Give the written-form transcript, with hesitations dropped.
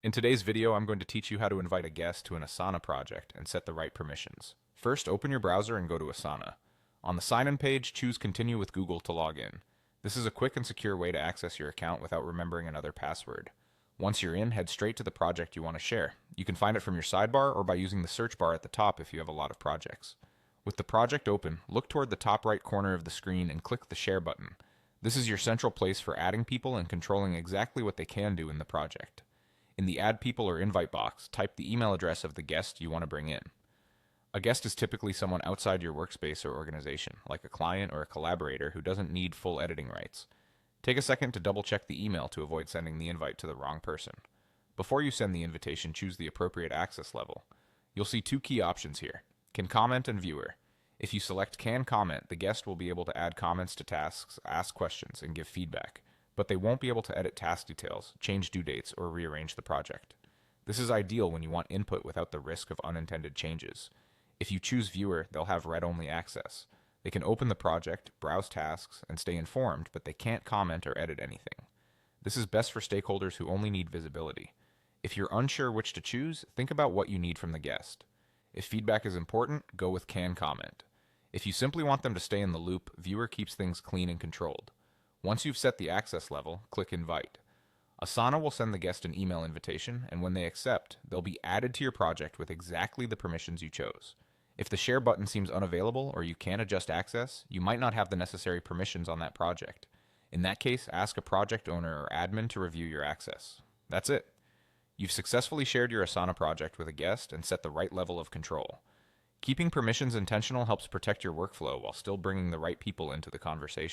In today's video, I'm going to teach you how to invite a guest to an Asana project and set the right permissions. First, open your browser and go to Asana. On the sign-in page, choose Continue with Google to log in. This is a quick and secure way to access your account without remembering another password. Once you're in, head straight to the project you want to share. You can find it from your sidebar or by using the search bar at the top if you have a lot of projects. With the project open, look toward the top right corner of the screen and click the Share button. This is your central place for adding people and controlling exactly what they can do in the project. In the Add People or Invite box, type the email address of the guest you want to bring in. A guest is typically someone outside your workspace or organization, like a client or a collaborator who doesn't need full editing rights. Take a second to double check the email to avoid sending the invite to the wrong person. Before you send the invitation, choose the appropriate access level. You'll see two key options here: Can Comment and Viewer. If you select Can Comment, the guest will be able to add comments to tasks, ask questions, and give feedback, but they won't be able to edit task details, change due dates, or rearrange the project. This is ideal when you want input without the risk of unintended changes. If you choose Viewer, they'll have read-only access. They can open the project, browse tasks, and stay informed, but they can't comment or edit anything. This is best for stakeholders who only need visibility. If you're unsure which to choose, think about what you need from the guest. If feedback is important, go with Can Comment. If you simply want them to stay in the loop, Viewer keeps things clean and controlled. Once you've set the access level, click Invite. Asana will send the guest an email invitation, and when they accept, they'll be added to your project with exactly the permissions you chose. If the Share button seems unavailable or you can't adjust access, you might not have the necessary permissions on that project. In that case, ask a project owner or admin to review your access. That's it. You've successfully shared your Asana project with a guest and set the right level of control. Keeping permissions intentional helps protect your workflow while still bringing the right people into the conversation.